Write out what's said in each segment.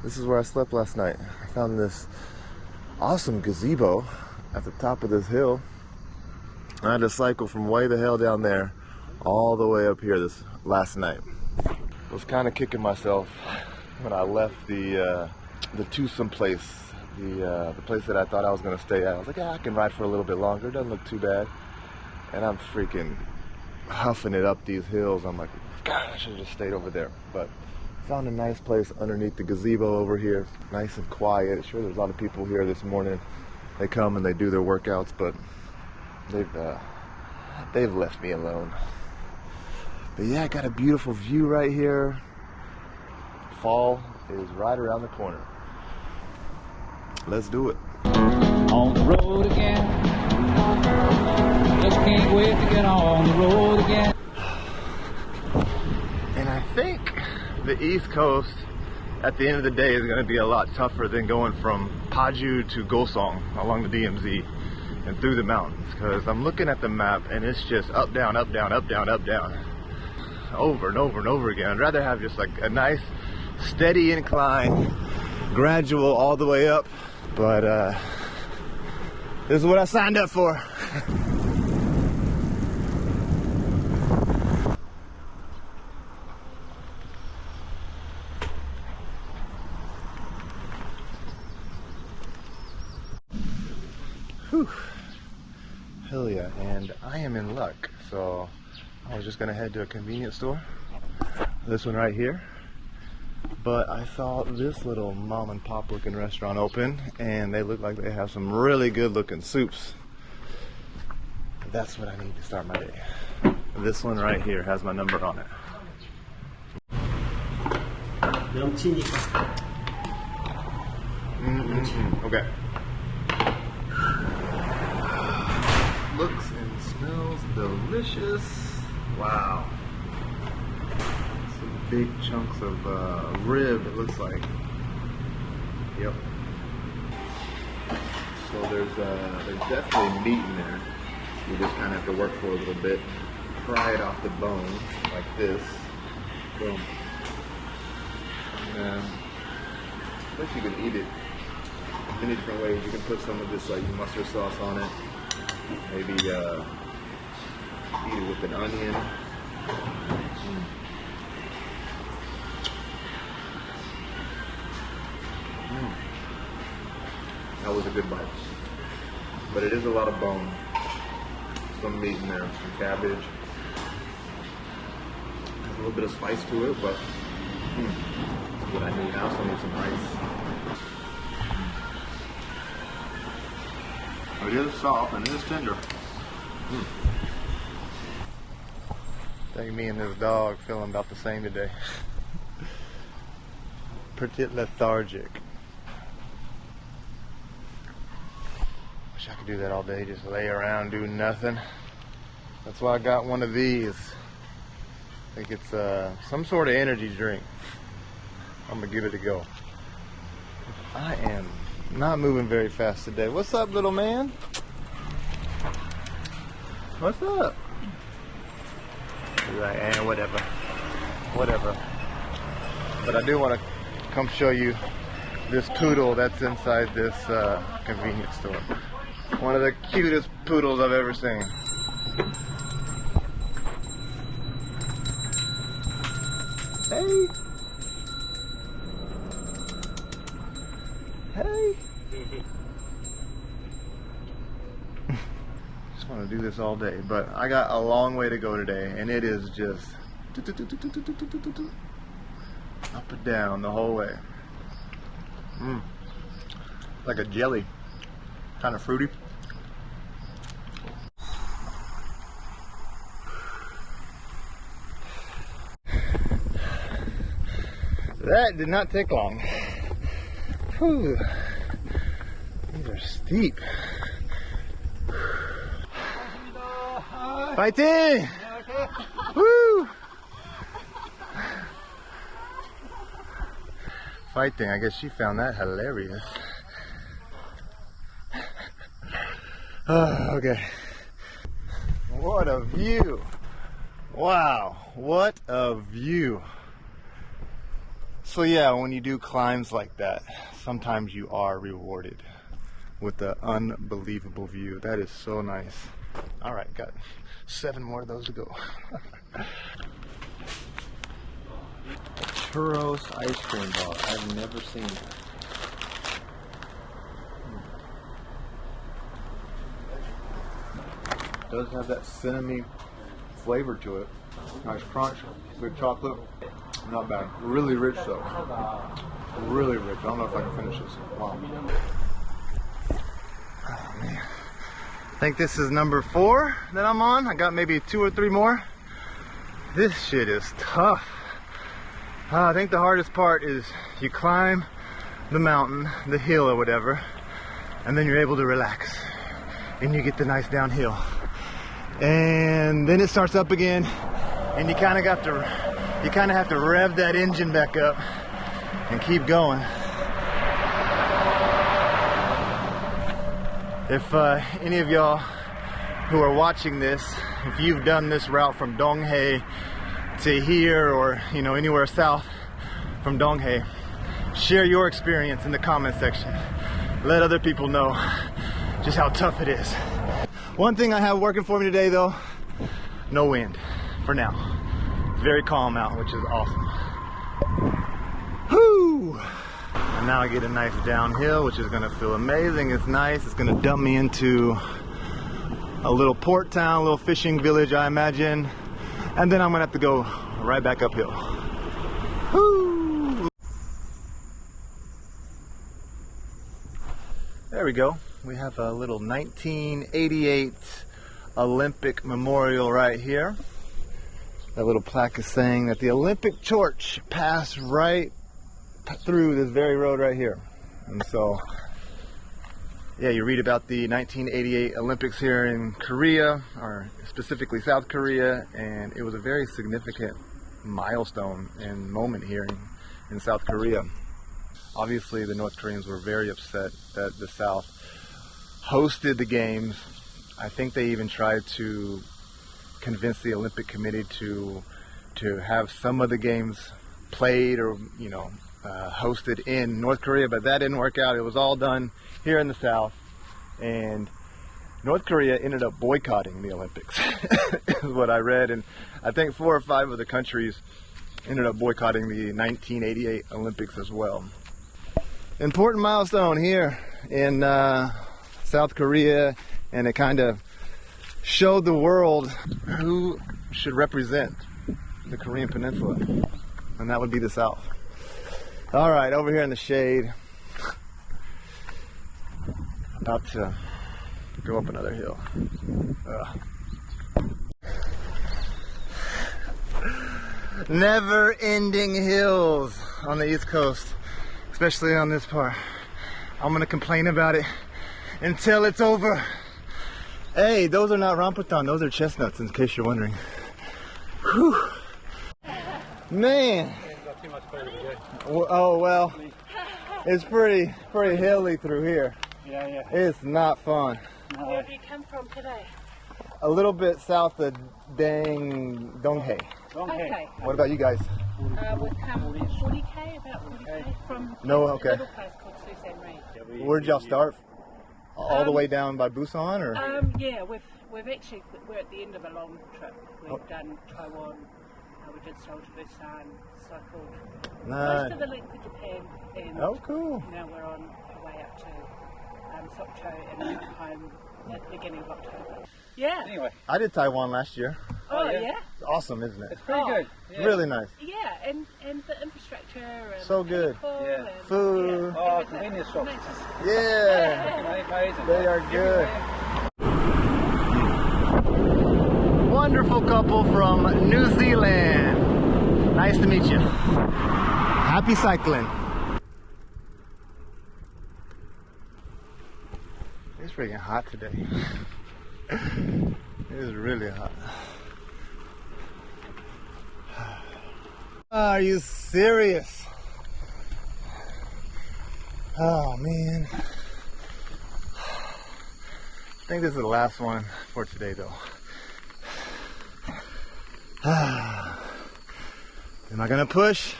This is where I slept last night. I found this awesome gazebo at the top of this hill. I had to cycle from way the hell down there all the way up here this last night. I was kind of kicking myself when I left the twosome place, the place that I thought I was going to stay at. I was like, yeah, I can ride for a little bit longer. It doesn't look too bad. And I'm freaking huffing it up these hills. I'm like, God, I should have just stayed over there. But found a nice place underneath the gazebo over here, nice and quiet. Sure, there's a lot of people here this morning. They come and they do their workouts, but they've left me alone. But yeah, I got a beautiful view right here. Fall is right around the corner. Let's do it. On the road again. Just can't wait to get on the road again. And I think the East Coast at the end of the day is going to be a lot tougher than going from Paju to Gosong along the DMZ and through the mountains, because I'm looking at the map and it's just up, down, up, down, up, down, up, down, over and over and over again. I'd rather have just like a nice steady incline, gradual all the way up, but this is what I signed up for. Whew. Hell yeah, and I am in luck. So I was just gonna head to a convenience store, this one right here, but I saw this little mom and pop looking restaurant open and they look like they have some really good looking soups. That's what I need to start my day. This one right here has my number on it. Okay. Looks and smells delicious. Wow. Some big chunks of rib, it looks like. Yep. So there's definitely meat in there. You just kind of have to work for a little bit. Pry it off the bone like this. Boom. And then, I guess you can eat it many different ways. You can put some of this like mustard sauce on it. Maybe eat it with an onion. That was a good bite. But it is a lot of bone. Some meat in there, some cabbage. Has a little bit of spice to it, but that's what I need. I also need some rice. It is soft and it is tender. I think me and this dog feeling about the same today. Pretty lethargic. Wish I could do that all day, just lay around, do nothing. That's why I got one of these. I think it's some sort of energy drink. I'm gonna give it a go. I am not moving very fast today. What's up, little man? What's up? He's like, whatever. Whatever. But I do want to come show you this poodle that's inside this convenience store. One of the cutest poodles I've ever seen. Hey! Hey! Just want to do this all day, but I got a long way to go today, and it is just up and down the whole way. Like a jelly, kind of fruity. That did not take long. Whew. These are steep. Fighting! Woo! Fighting, I guess she found that hilarious. Oh, okay. What a view! Wow, what a view! So yeah, when you do climbs like that, sometimes you are rewarded with the unbelievable view. That is so nice. All right, got 7 more of those to go. Churros ice cream bar. I've never seen that. It does have that cinnamon flavor to it. Nice crunch, good chocolate. Not bad. Really rich though. Really rich. I don't know if I can finish this. Wow. Oh man. I think this is number 4 that I'm on. I got maybe 2 or 3 more. This shit is tough. I think the hardest part is you climb the mountain, the hill or whatever, and then you're able to relax. And you get the nice downhill. And then it starts up again, and you kind of have to rev that engine back up and keep going. If any of y'all who are watching this, if you've done this route from Donghae to here, or anywhere south from Donghae, share your experience in the comment section. Let other people know just how tough it is. One thing I have working for me today though, no wind for now. Very calm out, which is awesome. Whoo! And now I get a nice downhill, which is gonna feel amazing. It's nice. It's gonna dump me into a little port town, a little fishing village, I imagine. And then I'm gonna have to go right back uphill. Whoo! There we go. We have a little 1988 Olympic memorial right here. That little plaque is saying that the Olympic torch passed right through this very road right here. And so, yeah, you read about the 1988 Olympics here in Korea, or specifically South Korea, and it was a very significant milestone and moment here in South Korea. Obviously, the North Koreans were very upset that the South hosted the games. I think they even tried to convince the Olympic Committee to have some of the games played or hosted in North Korea, but that didn't work out. It was all done here in the South, and North Korea ended up boycotting the Olympics is what I read, and I think 4 or 5 of the countries ended up boycotting the 1988 Olympics as well. Important milestone here in South Korea, and it kind of showed the world who should represent the Korean Peninsula, and that would be the South. All right, over here in the shade, about to go up another hill. Never-ending hills on the East Coast, especially on this part. I'm gonna complain about it until it's over. Hey, those are not rambutan, those are chestnuts, in case you're wondering. Whew. Man. Oh well, it's pretty hilly through here. Yeah. It's not fun. Where do you come from today? A little bit south of Donghae. Okay. What about you guys? We've come 40k, about 40k from No, a okay. little place called Susan Reed. Where'd y'all start? All the way down by Busan, or? Yeah, we're actually, we're at the end of a long trip. We've done Taiwan, we did Seoul to Busan, cycled most of the length of Japan, and Oh, cool. now we're on our way up to Sokcho and then home at the beginning of October. Yeah. Anyway. I did Taiwan last year. Oh, yeah? It's awesome, isn't it? It's pretty good. Yeah. Really nice. Yeah, and the infrastructure and So good. people Yeah. and, Food. yeah, Oh, everything. convenience shops. Makes us- Yeah. Amazing. They are good. Wonderful couple from New Zealand. Nice to meet you. Happy cycling. It's freaking hot today. It is really hot. Are you serious? Oh man. I think this is the last one for today though. Am I gonna push?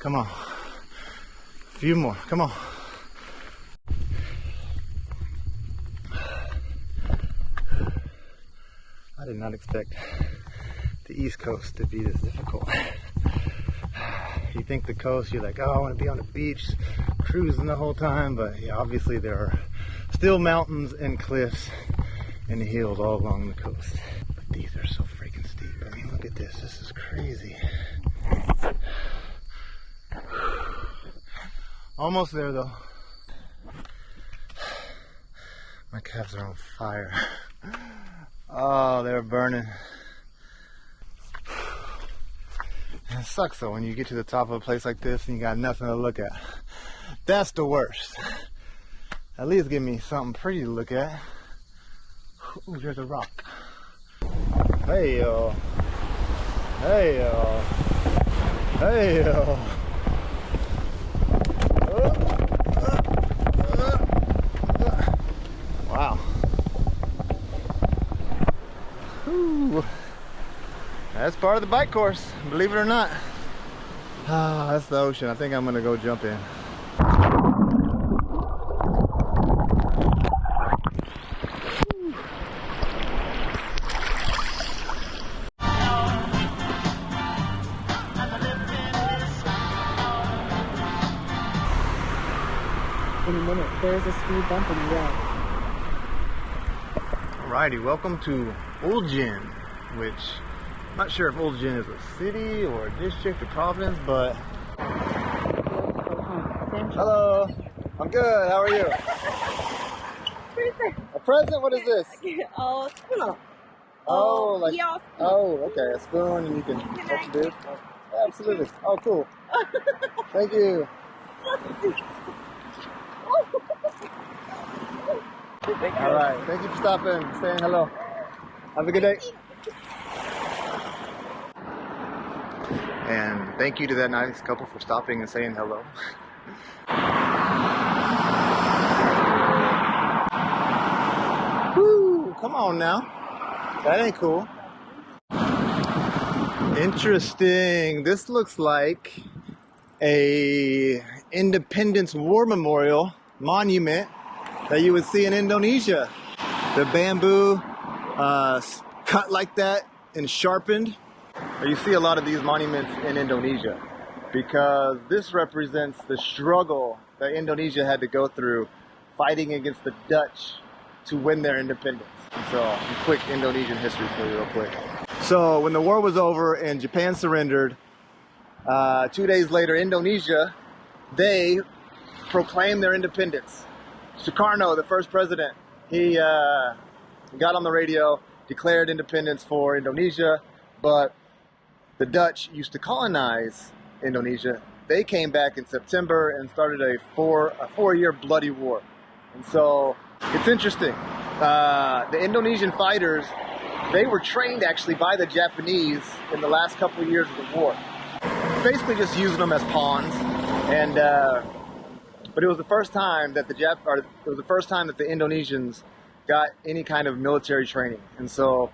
Come on. A few more. Come on. I did not expect the East Coast to be this difficult. You think the coast, you're like, oh, I want to be on the beach, cruising the whole time, but yeah, obviously there are still mountains and cliffs and hills all along the coast. But these are so freaking steep. I mean, look at this. This is crazy. Almost there though. My calves are on fire. Oh, they're burning. And it sucks though when you get to the top of a place like this and you got nothing to look at. That's the worst. At least give me something pretty to look at. Ooh, there's a rock. Hey yo. Hey yo. Hey yo. Wow. Whew. That's part of the bike course, believe it or not. Ah, that's the ocean. I think I'm gonna go jump in. In a minute, there's a speed bump in the road. Alrighty, welcome to Uljin, which I'm not sure if Uljin is a city or a district or province, but hello, I'm good. How are you? Present. A present? What is this? Oh, spoon. Oh, like yeah. oh, okay, a spoon, and you can what you do? Absolutely. Oh, cool. Thank you. All right, thank you for stopping, saying hello. Have a good day. And thank you to that nice couple for stopping and saying hello. Woo, come on now. That ain't cool. Interesting. This looks like a Independence War Memorial monument that you would see in Indonesia. The bamboo cut like that and sharpened. You see a lot of these monuments in Indonesia because this represents the struggle that Indonesia had to go through fighting against the Dutch to win their independence. So, some quick Indonesian history for you real quick. So, when the war was over and Japan surrendered, 2 days later, Indonesia, they proclaimed their independence. Sukarno, the first president, he got on the radio, declared independence for Indonesia, but the Dutch used to colonize Indonesia. They came back in September and started a four-year bloody war. And so it's interesting. The Indonesian fighters, they were trained actually by the Japanese in the last couple of years of the war. Basically just using them as pawns. And but it was the first time that the Indonesians got any kind of military training. And so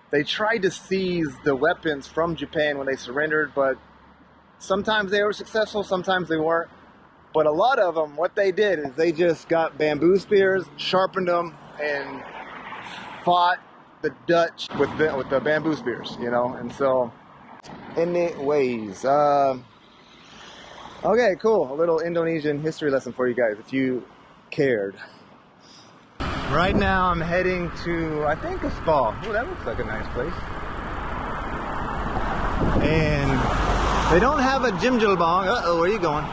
they tried to seize the weapons from Japan when they surrendered, but sometimes they were successful, sometimes they weren't. But a lot of them, what they did is they just got bamboo spears, sharpened them, and fought the Dutch with the bamboo spears, you know? And so, anyways, okay, cool. A little Indonesian history lesson for you guys, if you cared. Right now I'm heading to, I think, a spa. Oh, that looks like a nice place. And they don't have a jimjilbang. Uh-oh, where are you going?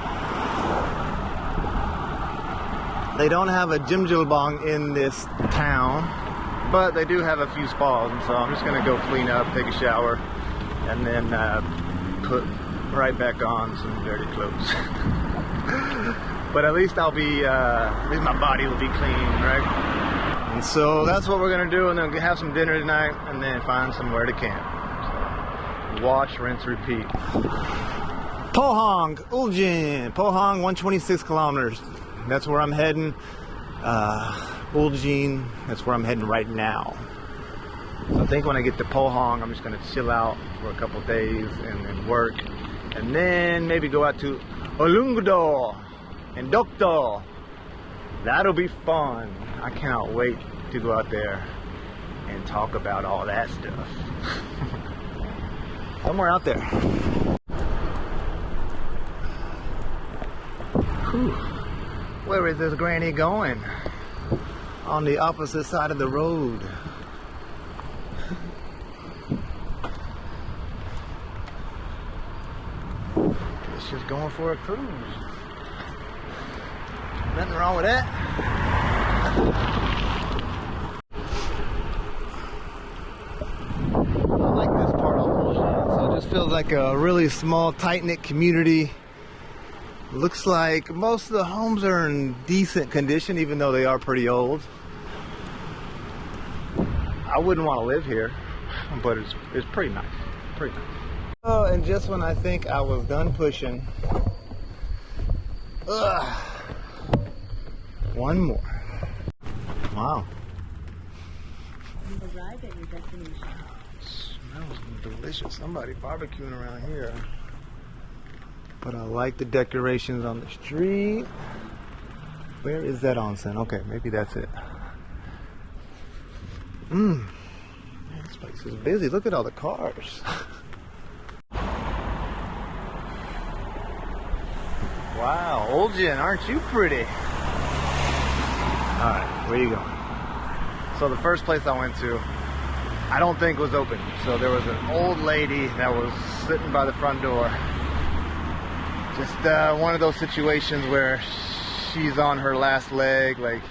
They don't have a jimjilbang in this town, but they do have a few spas. And so I'm just gonna go clean up, take a shower, and then put right back on some dirty clothes. But at least I'll be, at least my body will be clean, right? And so that's what we're gonna do, and then have some dinner tonight, and then find somewhere to camp. So, wash, rinse, repeat. Pohang, Uljin, Pohang, 126 kilometers. That's where I'm heading. Uljin, that's where I'm heading right now. So I think when I get to Pohang, I'm just gonna chill out for a couple days and then work. And then maybe go out to Olungdo and Dokdo. That'll be fun. I cannot wait to go out there and talk about all that stuff. Somewhere out there. Whew. Where is this granny going? On the opposite side of the road. It's just going for a cruise. Nothing wrong with that. I like this part of Uljin. So it just feels like a really small, tight-knit community. Looks like most of the homes are in decent condition, even though they are pretty old. I wouldn't want to live here, but it's pretty nice. Pretty nice. Oh, and just when I think I was done pushing, one more. Wow. You've arrived at your destination. Smells delicious. Somebody barbecuing around here. But I like the decorations on the street. Where is that onsen? Okay, maybe that's it. Man, this place is busy. Look at all the cars. Wow, Uljin, aren't you pretty? Alright, where you going? So the first place I went to, I don't think was open. So there was an old lady that was sitting by the front door. Just one of those situations where she's on her last leg, like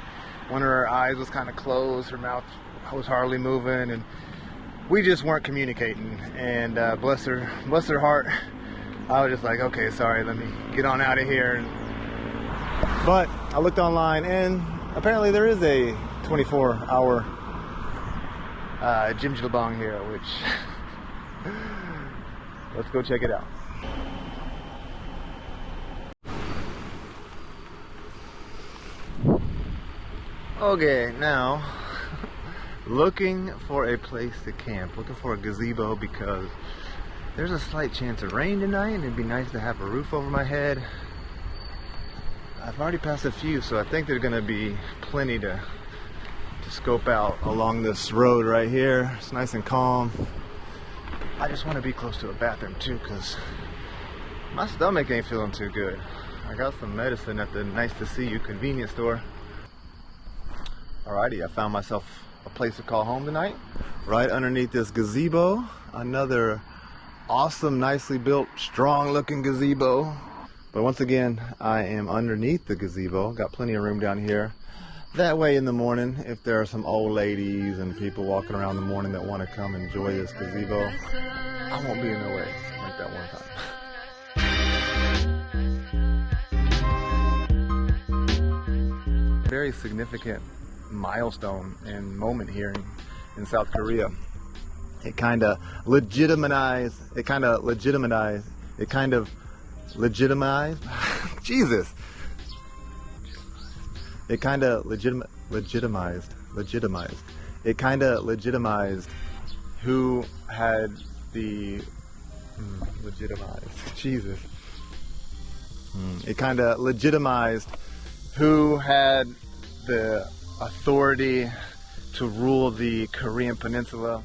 one of her eyes was kind of closed, her mouth was hardly moving, and we just weren't communicating. And bless her heart, I was just like, okay, sorry, let me get on out of here. But I looked online, and apparently there is a 24-hour Jim Jilbang here, which let's go check it out. Okay, now looking for a place to camp, looking for a gazebo because there's a slight chance of rain tonight and it'd be nice to have a roof over my head. I've already passed a few, so I think there's gonna be plenty to scope out along this road right here. It's nice and calm. I just want to be close to a bathroom too because my stomach ain't feeling too good. I got some medicine at the Nice to See You convenience store. Alrighty, I found myself a place to call home tonight, right underneath this gazebo. Another awesome, nicely built, strong looking gazebo. But once again, I am underneath the gazebo. Got plenty of room down here. That way in the morning, if there are some old ladies and people walking around in the morning that want to come enjoy this gazebo, I won't be in their way like that one time. Very significant milestone and moment here in South Korea. It kind of legitimized Jesus. It kind of legitimized who had the Jesus. It kind of legitimized who had the authority to rule the Korean Peninsula.